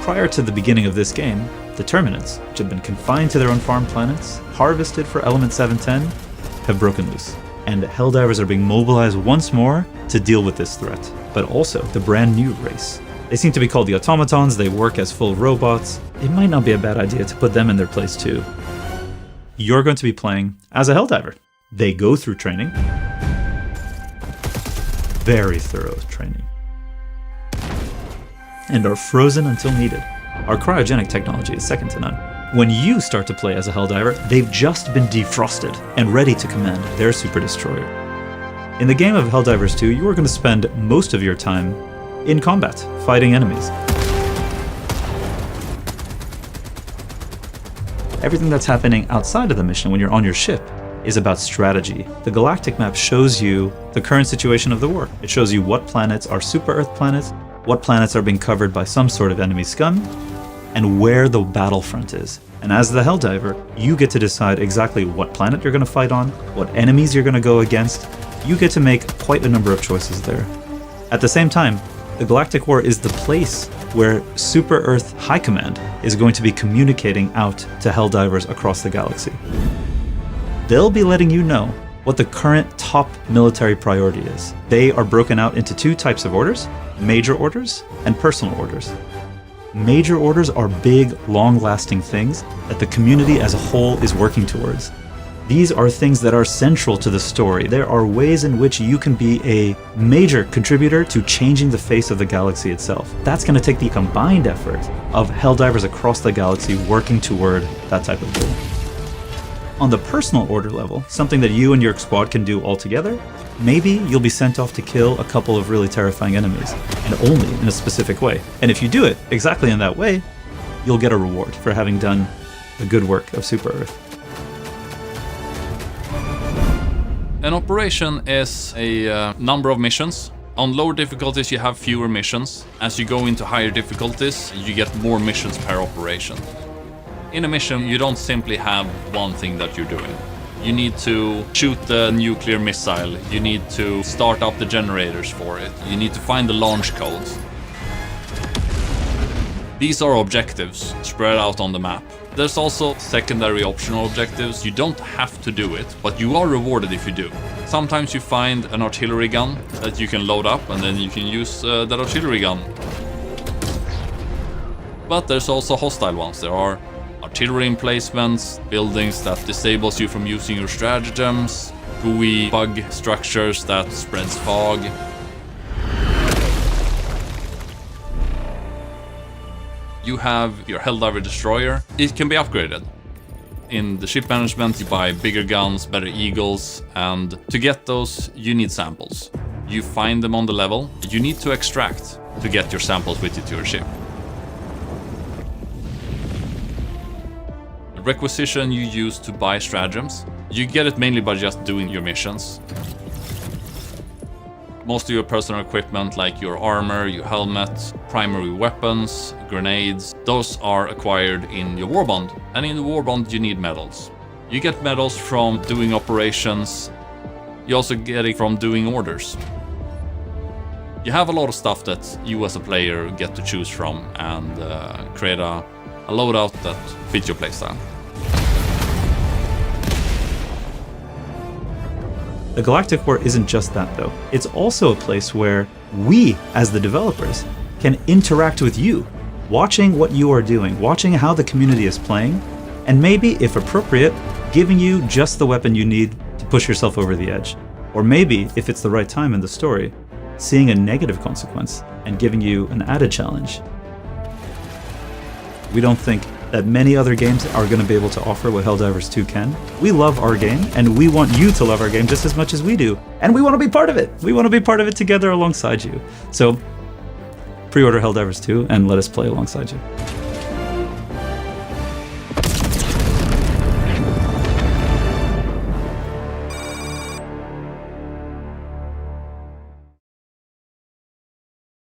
Prior to the beginning of this game, the Terminants, which have been confined to their unfarmed planets, harvested for element 710, have broken loose. And Helldivers are being mobilized once more to deal with this threat, but also the brand new race. They seem to be called the automatons, they work as full robots. It might not be a bad idea to put them in their place too. You're going to be playing as a Helldiver. They go through training. Very thorough training. And are frozen until needed. Our cryogenic technology is second to none. When you start to play as a Helldiver, they've just been defrosted and ready to command their super destroyer. In the game of Helldivers 2, you are going to spend most of your time in combat, fighting enemies. Everything that's happening outside of the mission when you're on your ship is about strategy. The galactic map shows you the current situation of the war. It shows you what planets are super Earth planets, what planets are being covered by some sort of enemy scum, and where the battlefront is. And as the Helldiver, you get to decide exactly what planet you're going to fight on, what enemies you're going to go against. You get to make quite a number of choices there. At the same time, the Galactic War is the place where Super Earth High Command is going to be communicating out to Helldivers across the galaxy. They'll be letting you know what the current top military priority is. They are broken out into two types of orders, major orders and personal orders. Major orders are big, long-lasting things that the community as a whole is working towards. These are things that are central to the story. There are ways in which you can be a major contributor to changing the face of the galaxy itself. That's going to take the combined effort of Helldivers across the galaxy working toward that type of goal. On the personal order level, something that you and your squad can do all together, maybe you'll be sent off to kill a couple of really terrifying enemies, and only in a specific way. And if you do it exactly in that way, you'll get a reward for having done the good work of Super Earth. An operation is a number of missions. On lower difficulties you have fewer missions. As you go into higher difficulties, you get more missions per operation. In a mission, you don't simply have one thing that you're doing. You need to shoot the nuclear missile, you need to start up the generators for it, you need to find the launch codes. These are objectives spread out on the map. There's also secondary optional objectives. You don't have to do it, but you are rewarded if you do. Sometimes you find an artillery gun that you can load up and then you can use that artillery gun. But there's also hostile ones. There are artillery emplacements, buildings that disables you from using your stratagems, gooey bug structures that spreads fog. You have your Helldiver destroyer. It can be upgraded. In the ship management, you buy bigger guns, better eagles, and to get those, you need samples. You find them on the level. You need to extract to get your samples with you to your ship. The requisition you use to buy stratagems. You get it mainly by just doing your missions. Most of your personal equipment, like your armor, your helmet, primary weapons, grenades, those are acquired in your warbond. And in the warbond you need medals. You get medals from doing operations. You also get it from doing orders. You have a lot of stuff that you as a player get to choose from and create a loadout that fits your playstyle. The Galactic War isn't just that though. It's also a place where we, as the developers, can interact with you, watching what you are doing, watching how the community is playing, and maybe, if appropriate, giving you just the weapon you need to push yourself over the edge. Or maybe, if it's the right time in the story, seeing a negative consequence and giving you an added challenge. We don't think that many other games are going to be able to offer what Helldivers 2 can. We love our game, and we want you to love our game just as much as we do. And we want to be part of it. We want to be part of it together alongside you. So, pre-order Helldivers 2 and let us play alongside you.